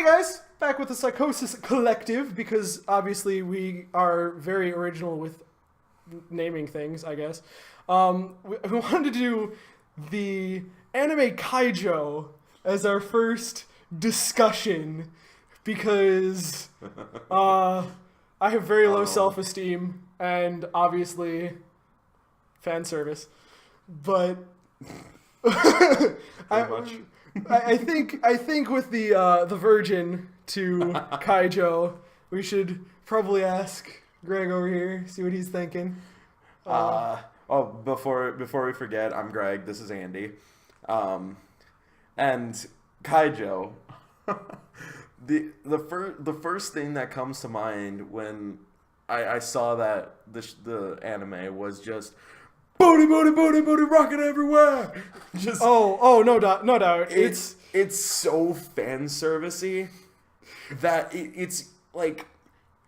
guys, back with the Psychosis Collective, because obviously we are very original with naming things, I guess. We wanted to do the anime Keijo as our first discussion, because I have very low self-esteem, and obviously fan service, but I think with the virgin to Keijo, we should probably ask Greg over here, see what he's thinking. Before we forget, I'm Greg. This is Andy, and Keijo. the first thing that comes to mind when I saw that the anime was just booty, booty, booty, booty, rocking everywhere. Just no doubt. It's so fan servicey that it's like,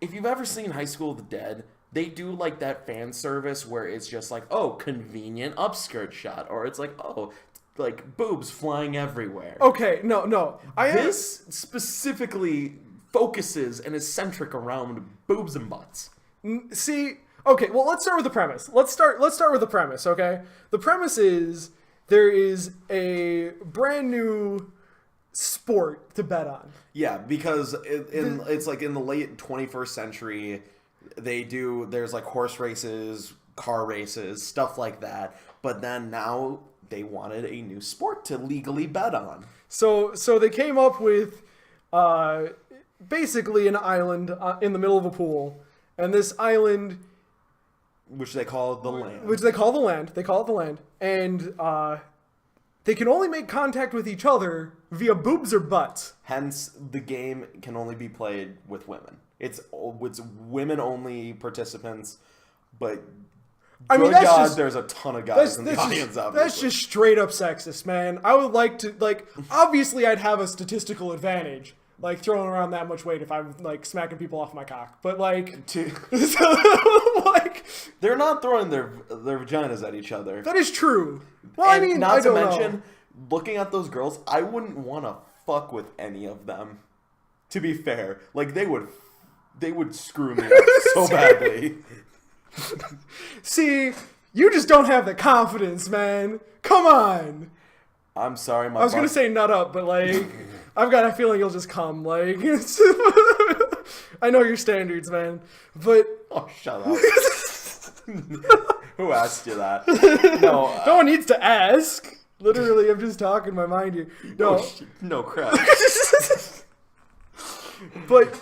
if you've ever seen High School of the Dead, they do like that fan service where it's just like, oh, convenient upskirt shot, or it's like, oh, like boobs flying everywhere. Okay, no. This specifically focuses and is centric around boobs and butts. See, okay, well, let's start with the premise. Let's start with the premise, okay? The premise is there is a brand new sport to bet on. Yeah, because it's like in the late 21st century, there's like horse races, car races, stuff like that. But then now they wanted a new sport to legally bet on. So they came up with basically an island in the middle of a pool. And this island, which they call the land. They call it the land. And they can only make contact with each other via boobs or butts. Hence, the game can only be played with women. It's women-only participants, but there's a ton of guys in the audience, obviously. That's just straight up sexist, man. I would like to, obviously I'd have a statistical advantage, throwing around that much weight if I'm, smacking people off my cock. But, they're not throwing their vaginas at each other. That is true. Well, I mean, not to mention, looking at those girls, I wouldn't want to fuck with any of them. To be fair, they would screw me up so badly. See, you just don't have the confidence, man. Come on. I'm sorry, I was gonna say nut up, but I've got a feeling you'll just come. I know your standards, man. But shut up. Who asked you that? No, no one needs to ask. Literally, I'm just talking my mind here. No crap. But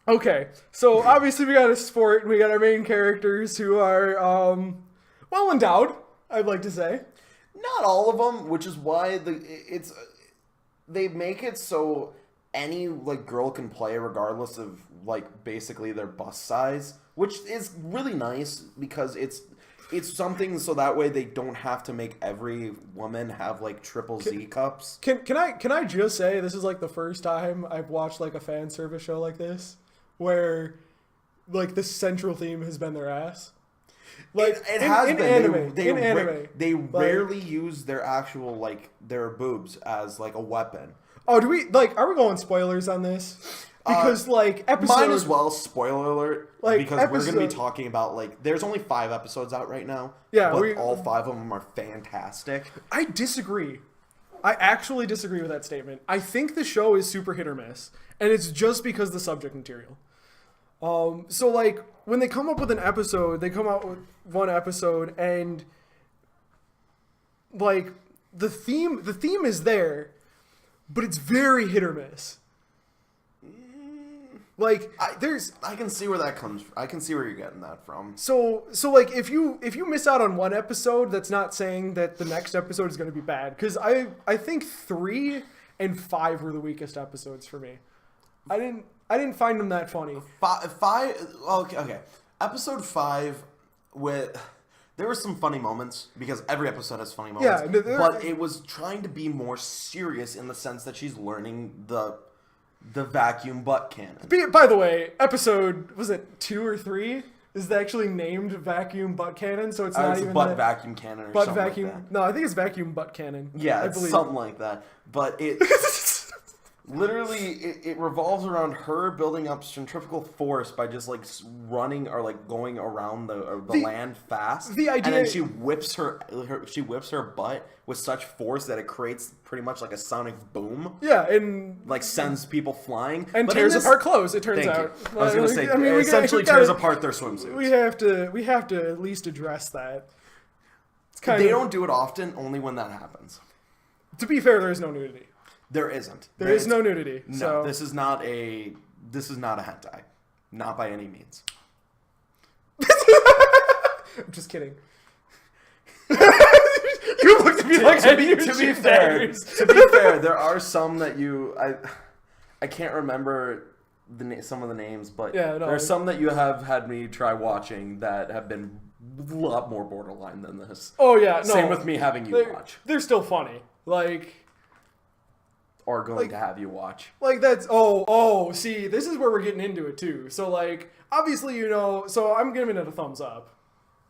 okay, so obviously we got a sport, and we got our main characters who are well endowed, I'd like to say. Not all of them, which is why they make it so any girl can play regardless of basically their bust size, which is really nice because it's something so that way they don't have to make every woman have triple Z cups. Can I just say this is the first time I've watched a fan service show like this where the central theme has been their ass. It has been in anime. They rarely use their actual their boobs as a weapon. Oh, do we are we going spoilers on this? Because episode, might as well, spoiler alert, because we're gonna be talking about there's only 5 episodes out right now. Yeah, but all 5 of them are fantastic. I disagree. I actually disagree with that statement. I think the show is super hit or miss, and it's just because the subject material. So when they come up with an episode, they come out with one episode, and the theme is there, but it's very hit or miss. I can see where that comes from. I can see where you're getting that from. So if you miss out on one episode, that's not saying that the next episode is going to be bad. Because I think 3 and 5 were the weakest episodes for me. I didn't find them that funny. 5 okay. Episode 5 there were some funny moments because every episode has funny moments. Yeah, but it was trying to be more serious in the sense that she's learning the vacuum butt cannon. By the way, episode, was it 2 or 3? Is actually named vacuum butt cannon, so it's not even butt vacuum cannon or something like that. No, I think it's vacuum butt cannon. Yeah, it's something like that. But it Literally, it revolves around her building up centrifugal force by just like running or like going around the land fast. The idea, and then she whips her butt with such force that it creates pretty much like a sonic boom. Yeah, and like sends people flying and tears apart clothes. It turns thank out. You. I was gonna say, essentially tears apart their swimsuits. We have to at least address that. They don't do it often, only when that happens. To be fair, there is no nudity. There isn't. There is no nudity. No, so. this is not a hentai. Not by any means. I'm just kidding. You looked at me like to be fair, there are some that I can't remember some of the names, but there are some that you have had me try watching that have been a lot more borderline than this. Oh yeah, no. Same with me having you watch. They're still funny. Or going to have you watch. Like that's see, this is where we're getting into it too. So like obviously so I'm giving it a thumbs up.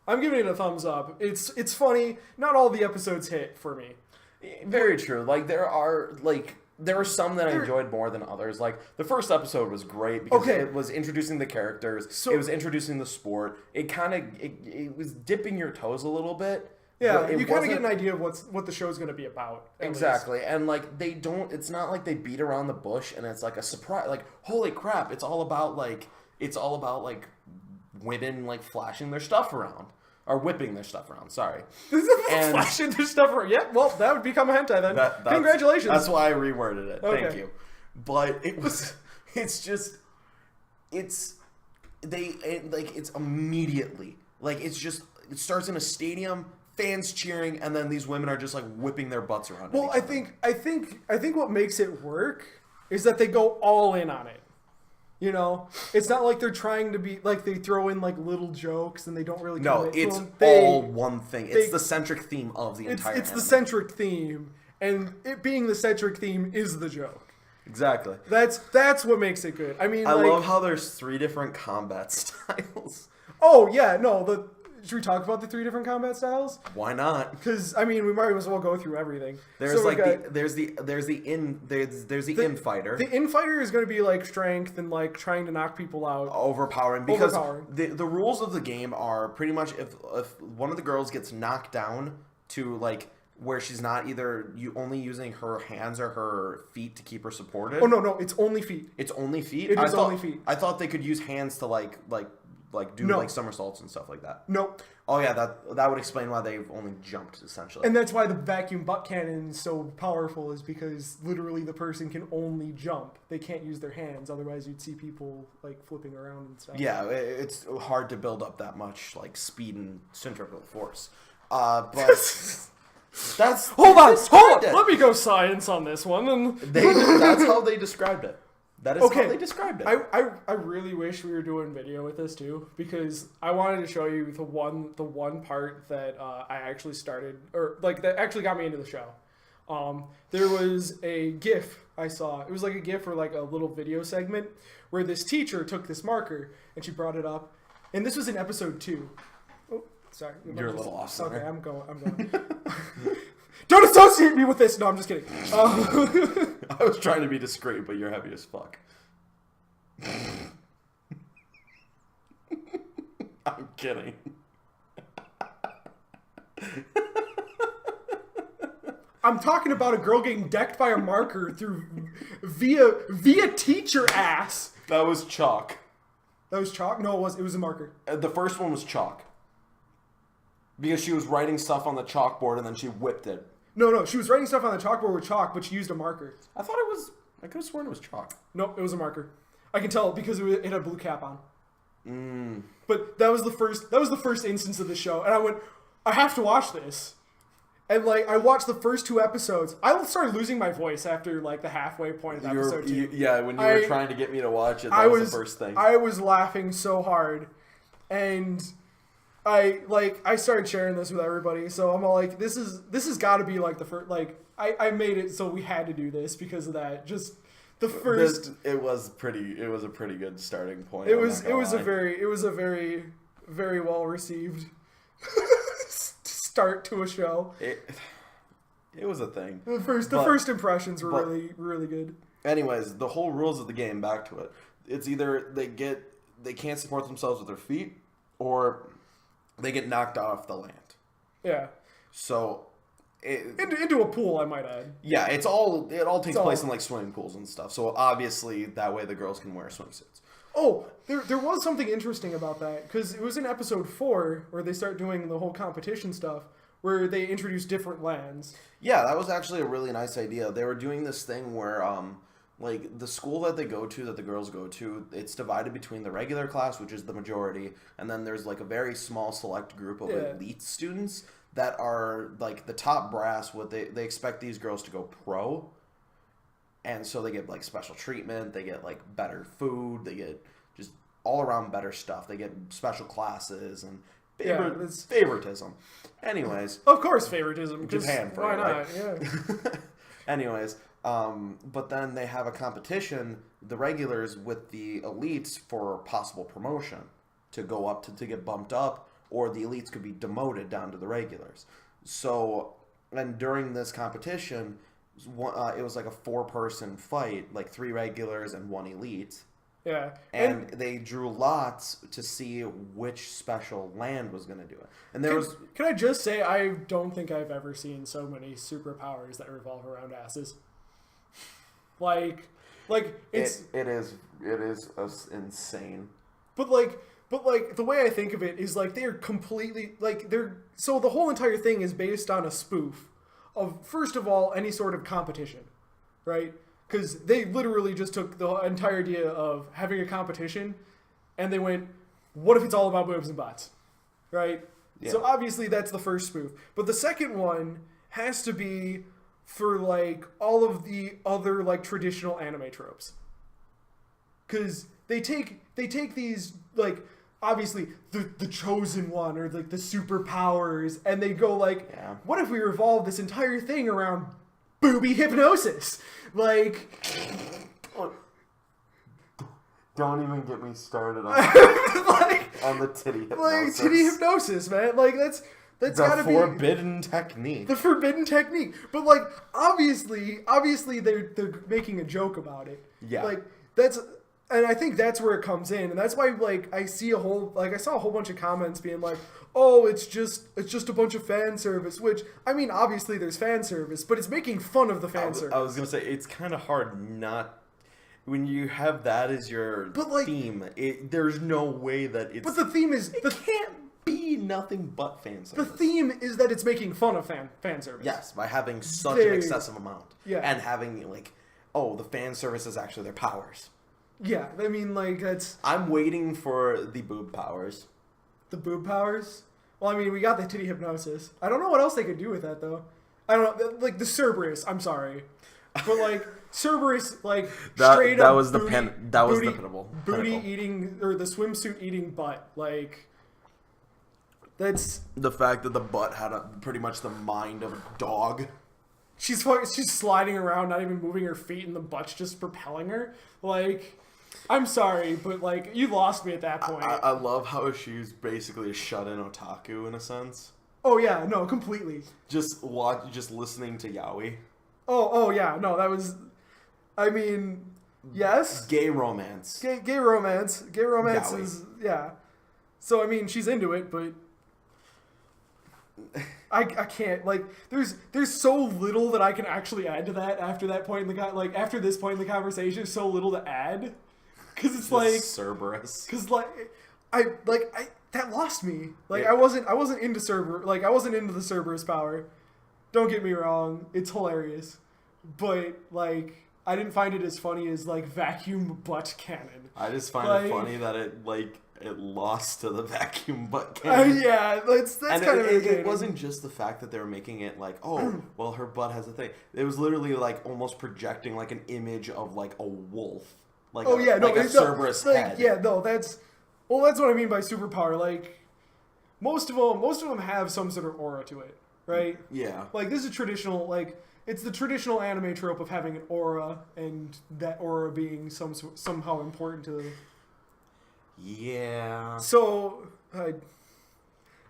It's funny. Not all the episodes hit for me. Very true. Like there are some that I enjoyed more than others. Like the first episode was great because it was introducing the characters. So, it was introducing the sport. It was dipping your toes a little bit. Yeah, you kind of get an idea of what the show's going to be about. Exactly. And like it's not like they beat around the bush and it's like a surprise, like holy crap, it's all about women like flashing their stuff around. Or whipping their stuff around, sorry. And flashing their stuff around. Yeah, well, that would become a hentai then. Congratulations. That's why I reworded it. Okay. Thank you. But it's immediately. Like, it starts in a stadium, fans cheering, and then these women are just, like, whipping their butts around. Well, I think what makes it work is that they go all in on it. It's not like they're trying to be like they throw in like little jokes and they don't really. No, it's all one thing. It's the centric theme of the entire. It's the centric theme, and it being the centric theme is the joke. Exactly. That's what makes it good. I mean, I love how there's 3 different combat styles. Oh yeah, no. Should we talk about the 3 different combat styles? Why not? Because I mean, we might as well go through everything. There's there's the infighter. The infighter is going to be like strength and like trying to knock people out. Overpowering because the rules of the game are pretty much if one of the girls gets knocked down to like where she's not either only using her hands or her feet to keep her supported. Oh no, it's only feet. It's only feet. It is only feet. I thought they could use hands to like do like somersaults and stuff like that. Nope. Oh yeah, that would explain why they've only jumped essentially. And that's why the vacuum butt cannon is so powerful, is because literally the person can only jump. They can't use their hands, otherwise you'd see people like flipping around and stuff. Yeah, it's hard to build up that much like speed and centrifugal force. But that's hold on. Let me go science on this one. And that's how they described it. That is how they described it. I really wish we were doing video with this too, because I wanted to show you the one part that I actually started, or like that actually got me into the show. There was a GIF I saw. It was like a GIF or like a little video segment where this teacher took this marker and she brought it up, and this was in episode 2. Oh, sorry. You're a little off center. Okay, I'm going. Don't associate me with this! No, I'm just kidding. I was trying to be discreet, but you're heavy as fuck. I'm kidding. I'm talking about a girl getting decked by a marker via teacher ass. That was chalk. That was chalk? No, it was a marker. The first one was chalk. Because she was writing stuff on the chalkboard and then she whipped it. No, she was writing stuff on the chalkboard with chalk, but she used a marker. I could have sworn it was chalk. Nope, it was a marker. I can tell because it had a blue cap on. But that was the first instance of the show, and I went, I have to watch this. And like I watched the first 2 episodes. I started losing my voice after like the halfway point of episode 2. When you were trying to get me to watch it, that was the first thing. I was laughing so hard, and I started sharing this with everybody. So I'm all like, this has got to be like the first. Like I made it so we had to do this because of that. Just the first. It was a pretty good starting point. It was a very very well received start to a show. It was a thing. The first impressions were really good. Anyways, the whole rules of the game, back to it. It's either they can't support themselves with their feet, or they get knocked off the land. Yeah. So into a pool, I might add. Yeah, it all takes place in like swimming pools and stuff. So obviously that way the girls can wear swimsuits. Oh, there was something interesting about that, because it was in episode 4 where they start doing the whole competition stuff, where they introduce different lands. Yeah, that was actually a really nice idea. They were doing this thing where like the school that they go to, that the girls go to, it's divided between the regular class, which is the majority, and then there's like a very small select group of elite students that are like the top brass. What they expect these girls to go pro, and so they get like special treatment, they get like better food, they get just all around better stuff. They get special classes and favoritism. Anyways, of course, favoritism. Japan, why not? Right? Yeah. Anyways, but then they have a competition, the regulars with the elites for possible promotion to go up to get bumped up, or the elites could be demoted down to the regulars. So, and during this competition, it was like a 4-person fight, like 3 regulars and 1 elite. Yeah. And they drew lots to see which special land was going to do it. And Can I just say, I don't think I've ever seen so many superpowers that revolve around asses. Like it's it is insane. But the way I think of it is like they're completely so the whole entire thing is based on a spoof of, first of all, any sort of competition, right? Because they literally just took the entire idea of having a competition and they went, what if it's all about boobs and butts, right? Yeah. So obviously that's the first spoof. But the second one has to be for like all of the other like traditional anime tropes. Because they take these like obviously the chosen one or like the superpowers, and they go like, what if we revolve this entire thing around booby hypnosis? Like, don't even get me started on on the titty hypnosis. Like titty hypnosis, man. Like that's gotta be the forbidden technique. The forbidden technique. But like obviously they're making a joke about it. Yeah. Like that's. And I think that's where it comes in, and that's why like I saw a whole bunch of comments being like, "Oh, it's just a bunch of fan service." Which, I mean, obviously there's fan service, but it's making fun of the fan service. I was gonna say it's kind of hard not when you have that as your theme. There's no way that it's. But the theme is it can't be nothing but fan service. The theme is that it's making fun of fan service. Yes, by having such an excessive amount. Yeah. And having like, the fan service is actually their powers. Yeah, I mean, like, that's... I'm waiting for the boob powers. The boob powers? Well, I mean, we got the titty hypnosis. I don't know what else they could do with that, though. I don't know, like, the Cerberus, I'm sorry. But, like, Cerberus, like, straight up booty, booty eating, or the swimsuit eating butt. Like, that's... The fact that the butt had pretty much the mind of a dog. She's sliding around, not even moving her feet, and the butt's just propelling her. Like... I'm sorry, but like you lost me at that point. I love how she's basically a shut-in otaku in a sense. Oh yeah, no, completely. Just listening to yaoi. Oh yeah, no, that was. I mean, yes. Gay romance. Gay romance. Gay romance yaoi. Is So I mean, she's into it, but I can't like. There's so little that I can actually add to that after that point in the after this point in the conversation. There's so little to add. Because it's like Cerberus. Because I that lost me. Like I wasn't into I wasn't into the Cerberus power. Don't get me wrong, it's hilarious, but like I didn't find it as funny as like vacuum butt cannon. I just find it funny that it lost to the vacuum butt cannon. Yeah, that's kind of irritating. It wasn't just the fact that they were making it like, oh, well, her butt has a thing. It was literally like almost projecting like an image of like a wolf. Like a Cerberus head. Yeah, no, that's what I mean by superpower. Like most of them have some sort of aura to it, right? Yeah. Like this is traditional. Like it's the traditional anime trope of having an aura, and that aura being somehow important to them. Yeah. So I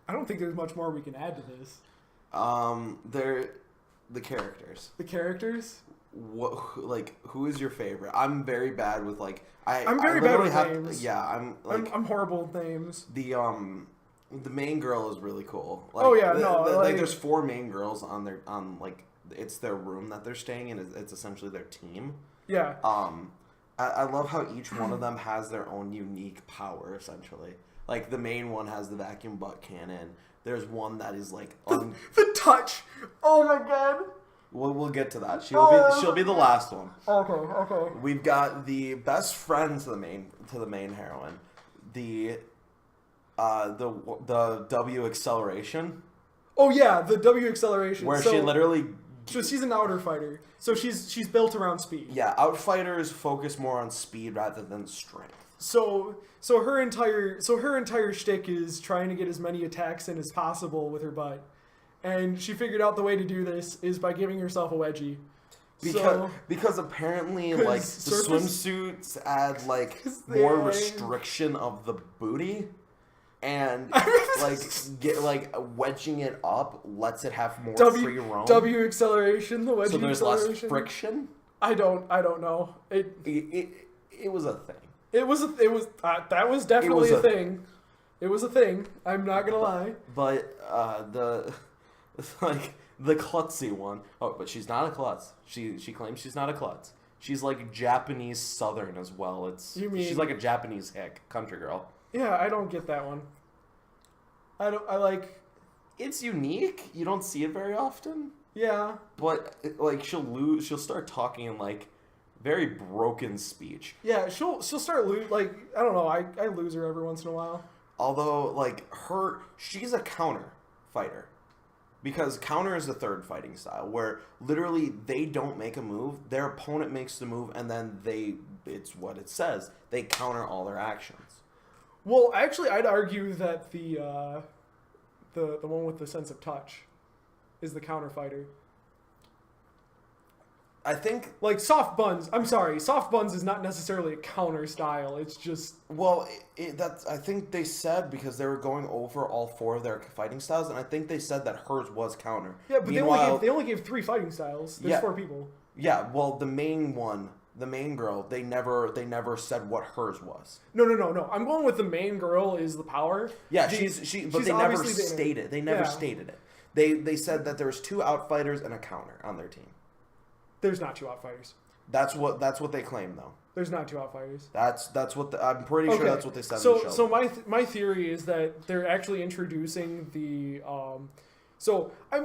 don't think there's much more we can add to this. They're the characters. The characters. who is your favorite? I'm very bad with like I'm very bad with have, names. Yeah, I'm horrible with names. The main girl is really cool. Like, oh yeah, there's 4 main girls on like it's their room that they're staying in. It's essentially their team. Yeah. I love how each one of them has their own unique power. Essentially, like the main one has the vacuum butt cannon. There's one that is like the touch. Oh my god. We'll get to that. She'll be the last one. Okay. We've got the best friend to the main heroine, the W acceleration. Oh yeah, the W acceleration. Where she literally. So she's an outer fighter. So she's built around speed. Yeah, outfighters focus more on speed rather than strength. So her entire shtick is trying to get as many attacks in as possible with her butt. And she figured out the way to do this is by giving herself a wedgie. Because apparently like the swimsuits add like more restriction of the booty, and wedging it up lets it have more free roam. W acceleration, the wedgie. So there's less friction. I don't know. It was a thing. That was definitely a thing. It was a thing. I'm not gonna lie. But the klutzy one. Oh, but she's not a klutz. She claims she's not a klutz. She's like Japanese Southern as well. She's like a Japanese hick country girl. Yeah, I don't get that one. It's unique. You don't see it very often. Yeah. But like she'll start talking in like very broken speech. Yeah, she'll start I don't know. I lose her every once in a while. Although she's a counter fighter. Because counter is the third fighting style, where literally they don't make a move, their opponent makes the move, and then it's what it says. They counter all their actions. Well, actually, I'd argue that the one with the sense of touch is the counter fighter. I think soft buns. I'm sorry, soft buns is not necessarily a counter style. It's just I think they said because they were going over all 4 of their fighting styles, and I think they said that hers was counter. Yeah, but they only gave 3 fighting styles. There's 4 people. Yeah, well, the main girl, they never said what hers was. No. I'm going with the main girl is the power. Yeah, but they never stated. They never stated it. They said that there was 2 outfighters and a counter on their team. There's not 2 outfighters. That's what they claim, though. There's not 2 outfighters. That's what I'm pretty sure that's what they said. So my theory is that they're actually introducing the. So I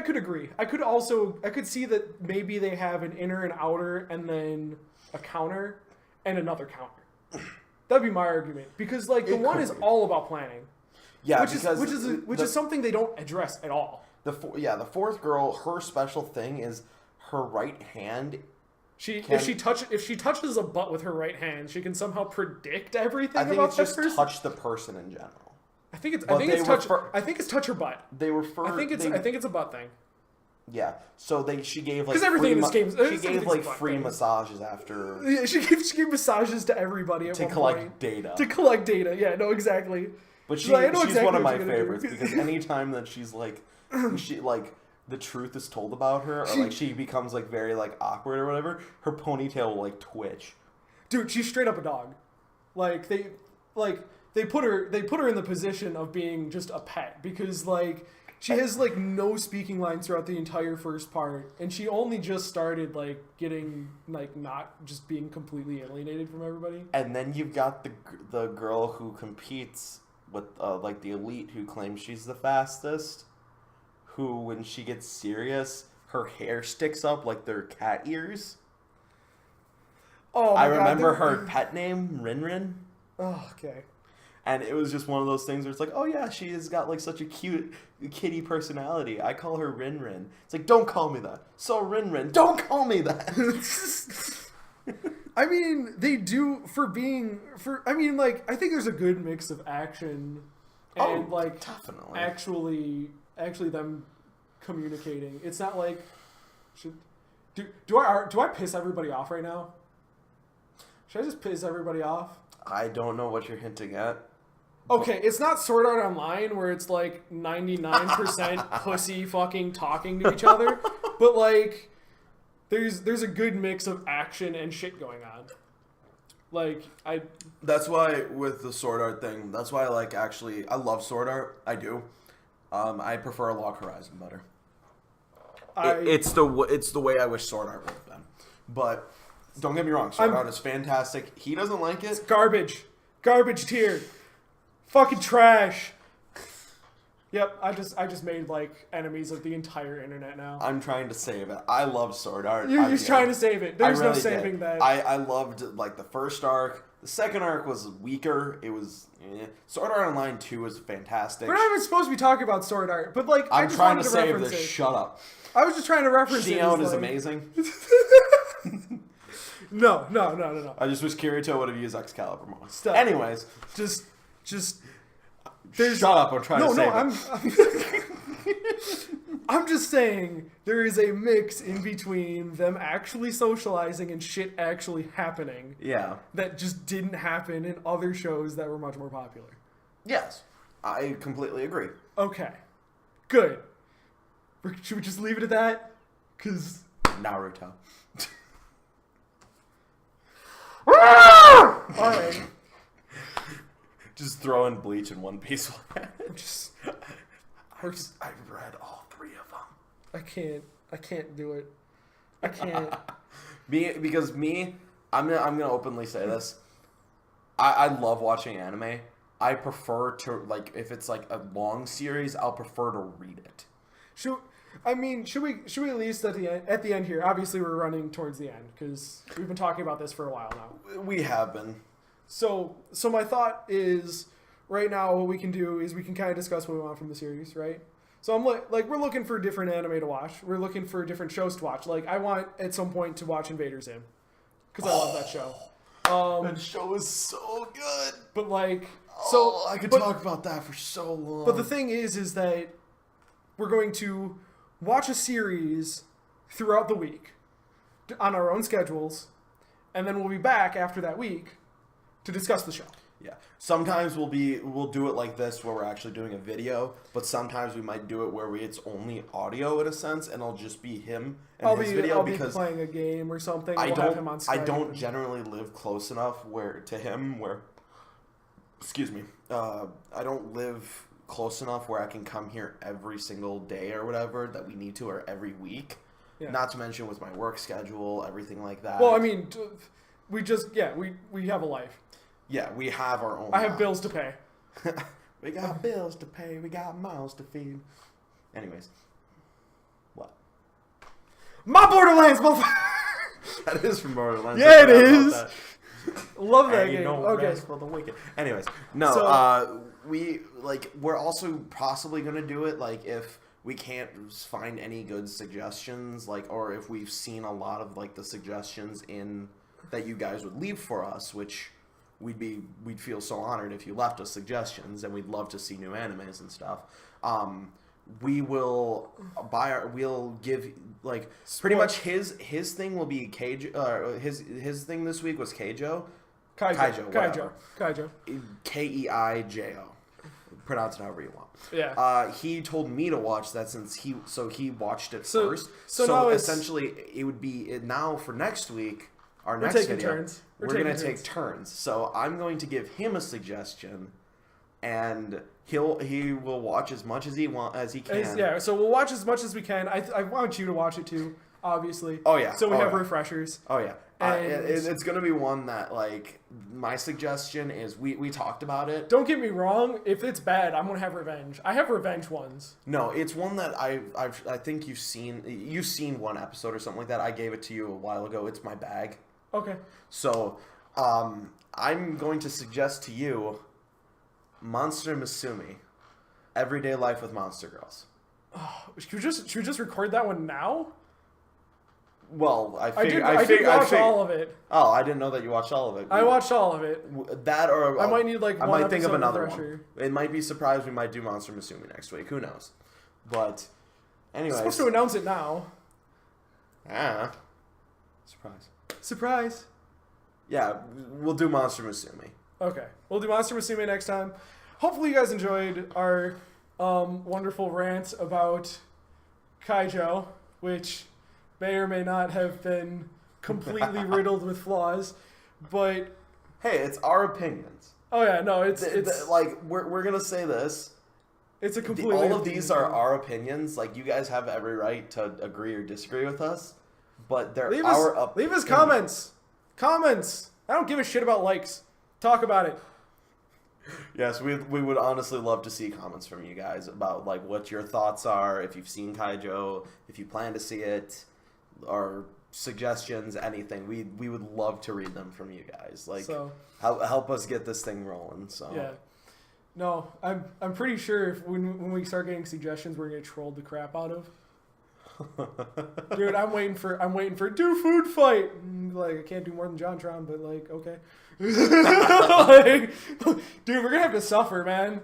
could agree. I could see that maybe they have an inner and outer, and then a counter, and another counter. That'd be my argument, because the one is all about planning. Yeah, which is something they don't address at all. The 4th girl, her special thing is her right hand. If she touches a butt with her right hand, she can somehow predict everything. I think it's just touch the person in general. I think it's touch her butt. They refer. I think it's a butt thing. Yeah. So she gave because everything in this game. She gave free massages after. Yeah, she gave massages to everybody to collect data. To collect data. Yeah. No. Exactly. But she's one of my favorites because anytime that she's the truth is told about her, or she becomes very awkward or whatever, her ponytail will twitch. Dude, she's straight up a dog. They put her in the position of being just a pet because she has no speaking lines throughout the entire first part, and she only just started getting not just being completely alienated from everybody. And then you've got the girl who competes with the elite who claims she's the fastest. Who, when she gets serious, her hair sticks up like their cat ears. Oh, I remember her pet name, Rin Rin. Oh, okay. And it was just one of those things where it's oh yeah, she has got such a cute kitty personality. I call her Rin Rin. It's don't call me that. So Rin Rin, don't call me that. I mean, they do I think there's a good mix of action and definitely. Actually them communicating. It's not do I piss everybody off right now? Should I just piss everybody off? I don't know what you're hinting at. Okay, it's not Sword Art Online where it's 99% pussy fucking talking to each other, but there's a good mix of action and shit going on. Like That's why with the Sword Art thing. That's why I love Sword Art. I do. I prefer Log Horizon better. It's the way I wish Sword Art would have been. But don't get me wrong, Sword Art is fantastic. He doesn't like it. It's garbage tier, fucking trash. Yep, I just made like enemies of the entire internet now. I'm trying to save it. I love Sword Art. You're just trying to save it. There's really no saving did. that. I loved like the first arc. The second arc was weaker. It was Sword Art Online 2 was fantastic. We're not even supposed to be talking about Sword Art, but like I'm I just trying wanted to to save reference this. it. Shut up. I was just trying to reference it. Shion is amazing. No. I just wish Kirito would have used Excalibur more. Stop. Anyways, just shut up. I'm trying to save it. I'm just saying there is a mix in between them actually socializing and shit actually happening. Yeah. That just didn't happen in other shows that were much more popular. Yes. I completely agree. Okay. Good. Should we just leave it at that? Because... Naruto. Alright. Just throw in Bleach in One Piece. I've read all 3 of them. I can't do it. I can't. I'm gonna openly say this. I love watching anime. I prefer to, like, if it's like a long series, I'll prefer to read it. Should we at least at the end here? Obviously, we're running towards the end because we've been talking about this for a while now. We have been. So my thought is, right now, what we can do is we can kind of discuss what we want from the series, right? So I'm like, we're looking for different anime to watch. We're looking for different shows to watch. Like, I want at some point to watch Invader Zim because I love that show. That show is so good. But like, I could talk about that for so long. But the thing is that we're going to watch a series throughout the week on our own schedules, and then we'll be back after that week to discuss the show. Yeah. Sometimes we'll do it like this where we're actually doing a video, but sometimes we might do it where it's only audio in a sense, and it'll just be him and his video because be playing a game or something. I we'll have him on Skype. I don't generally live close enough excuse me. I don't live close enough where I can come here every single day or whatever that we need to, or every week. Yeah. Not to mention with my work schedule, everything like that. Well, I mean, we have a life. Yeah, we have our own. I have bills to pay. We got bills to pay. We got mouths to feed. Anyways, what? My Borderlands, That is from Borderlands. Yeah, it is. Love that game. No okay. rest for the wicked. Anyways, no. We're also possibly gonna do it like if we can't find any good suggestions, like, or if we've seen a lot of like the suggestions in that you guys would leave for us, which we'd feel so honored if you left us suggestions, and we'd love to see new animes and stuff. We'll give like pretty much his thing will be Keijo. His thing this week was Keijo. Keijo. Keijo. Pronounce it however you want. Yeah. He told me to watch that since he watched it so, first. So So essentially, it would be now for next week. Our next video, turns. We're going to take turns. So I'm going to give him a suggestion, and he will watch as much as he can. Yeah. So we'll watch as much as we can. I want you to watch it too, obviously. Oh yeah. So we have refreshers. Oh yeah. It's going to be one that, like, my suggestion is we talked about it. Don't get me wrong. If it's bad, I'm going to have revenge. I have revenge ones. No, it's one that I think you've seen one episode or something like that. I gave it to you a while ago. It's My Bag. Okay. So, I'm going to suggest to you Monster Musume, Everyday Life with Monster Girls. Oh, should we just record that one now? Well, I did watch all of it. Oh, I didn't know that you watched all of it. I watched all of it. That or I might need like one I might think of another refresher. one. It might be surprised we might do Monster Musume next week. Who knows? But anyways, supposed to announce it now. Surprise. Yeah, we'll do Monster Musume. Okay, we'll do Monster Musume next time. Hopefully you guys enjoyed our wonderful rant about Keijo, which may or may not have been completely riddled with flaws, but hey, it's our opinions. Oh yeah, no, it's like we're gonna say this. It's a completely all of these are our opinions. Like, you guys have every right to agree or disagree with us, but they're our opinions. Leave us comments. Comments. I don't give a shit about likes. Talk about it. Yes, we would honestly love to see comments from you guys about like what your thoughts are, if you've seen Keijo, if you plan to see it, or suggestions, anything. We would love to read them from you guys. Like, so, help us get this thing rolling. So yeah. No, I'm pretty sure when we start getting suggestions, we're gonna get trolled the crap out of. Dude, I'm waiting for do food fight. Like, I can't do more than JonTron, but like, okay. Like, dude, we're gonna have to suffer, man.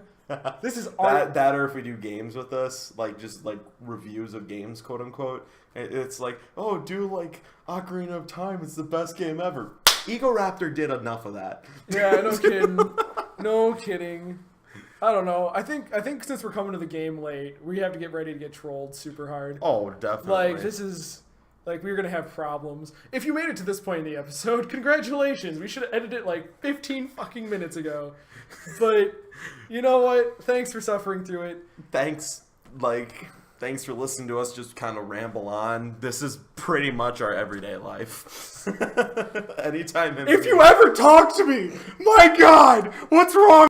This is art. That or if we do games with us, like just like reviews of games, quote unquote. It's like, oh, do like Ocarina of Time. It's the best game ever. Ego Raptor did enough of that. Yeah, no kidding. No kidding. I don't know. I think since we're coming to the game late, we have to get ready to get trolled super hard. Oh, definitely. Like, this is like, we're gonna have problems. If you made it to this point in the episode, congratulations. We should have edited it like 15 fucking minutes ago. But you know what? Thanks for suffering through it. Thanks for listening to us just kind of ramble on. This is pretty much our everyday life. Anytime. If you ever talk to me, my God, what's wrong?